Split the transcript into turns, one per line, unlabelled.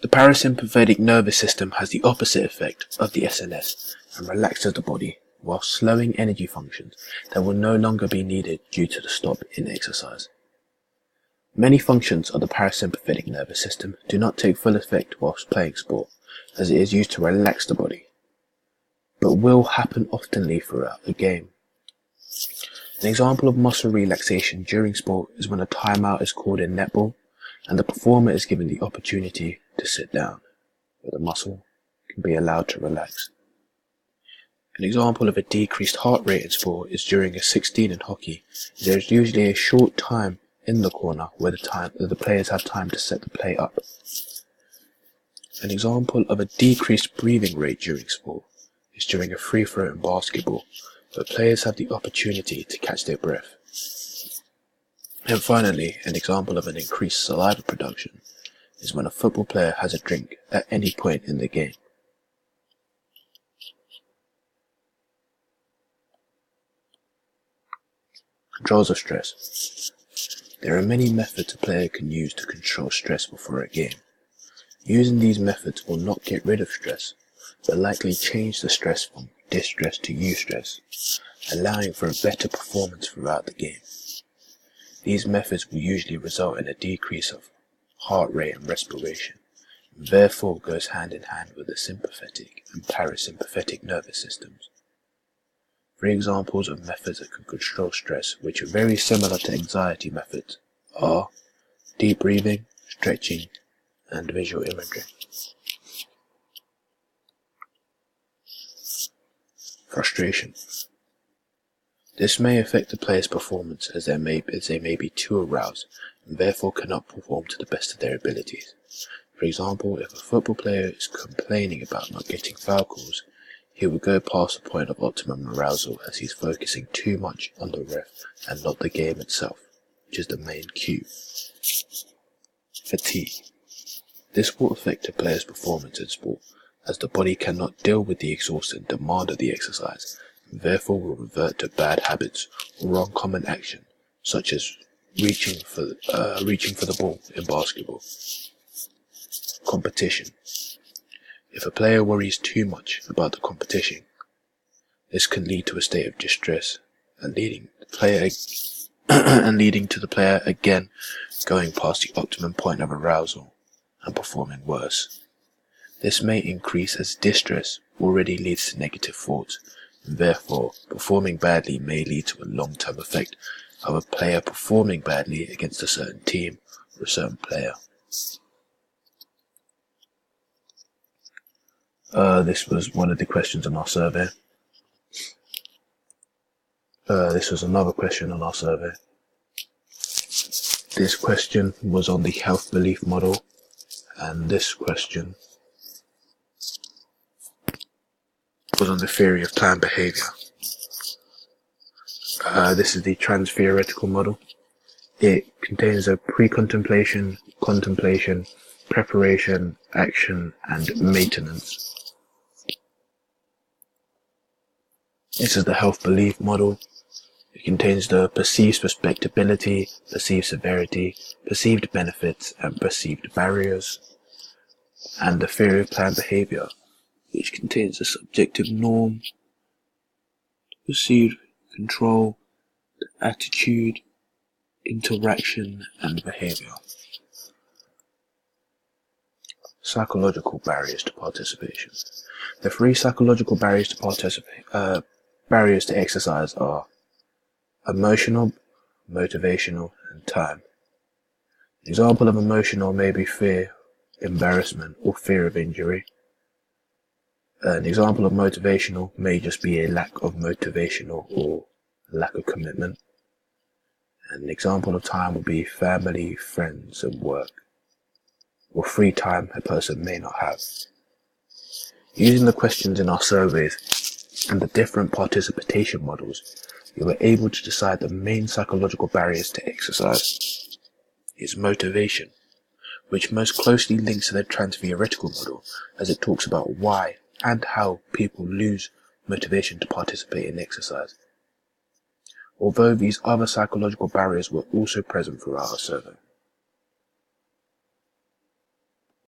The parasympathetic nervous system has the opposite effect of the SNS and relaxes the body while slowing energy functions that will no longer be needed due to the stop in exercise. Many functions of the parasympathetic nervous system do not take full effect whilst playing sport, as it is used to relax the body, but will happen oftenly throughout the game. An example of muscle relaxation during sport is when a timeout is called in netball and the performer is given the opportunity to sit down, where the muscle can be allowed to relax. An example of a decreased heart rate in sport is during a 16 in hockey. There is usually a short time in the corner where the players have time to set the play up. An example of a decreased breathing rate during sport is during a free throw in basketball, where players have the opportunity to catch their breath. And finally, an example of an increased saliva production is when a football player has a drink at any point in the game. Controls of stress. There are many methods a player can use to control stress before a game. Using these methods will not get rid of stress, but likely change the stress from distress to eustress, allowing for a better performance throughout the game. These methods will usually result in a decrease of heart rate and respiration, and therefore goes hand in hand with the sympathetic and parasympathetic nervous systems. Three examples of methods that can control stress, which are very similar to anxiety methods, are deep breathing, stretching, and visual imagery. Frustration. This may affect the player's performance as they may be too aroused and therefore cannot perform to the best of their abilities. For example, if a football player is complaining about not getting foul calls, he will go past the point of optimum arousal as he's focusing too much on the ref and not the game itself, which is the main cue. Fatigue. This will affect a player's performance in sport, as the body cannot deal with the exhausting demand of the exercise, and therefore will revert to bad habits or uncommon action, such as reaching for the ball in basketball. Competition. If a player worries too much about the competition, this can lead to a state of distress and leading to the player again going past the optimum point of arousal and performing worse. This may increase as distress already leads to negative thoughts, and therefore performing badly may lead to a long-term effect of a player performing badly against a certain team or a certain player. This was one of the questions on our survey. This was another question on our survey. This question was on the health belief model, and this question was on the theory of planned behavior. This is the trans-theoretical model. It contains a pre-contemplation, contemplation, preparation, action, and maintenance. This is the health belief model. It contains the perceived suspectability, perceived severity, perceived benefits, and perceived barriers. And the theory of planned behavior, which contains the subjective norm, perceived control, attitude, interaction, and behavior. Psychological barriers to participation. The three psychological barriers to exercise are emotional, motivational, and time. An example of emotional may be fear, embarrassment, or fear of injury. An example of motivational may just be a lack of motivational or lack of commitment. And an example of time would be family, friends, and work, or free time a person may not have. Using the questions in our surveys and the different participation models, you were able to decide the main psychological barriers to exercise is motivation, which most closely links to the trans-theoretical model, as it talks about why and how people lose motivation to participate in exercise. Although these other psychological barriers were also present throughout our survey.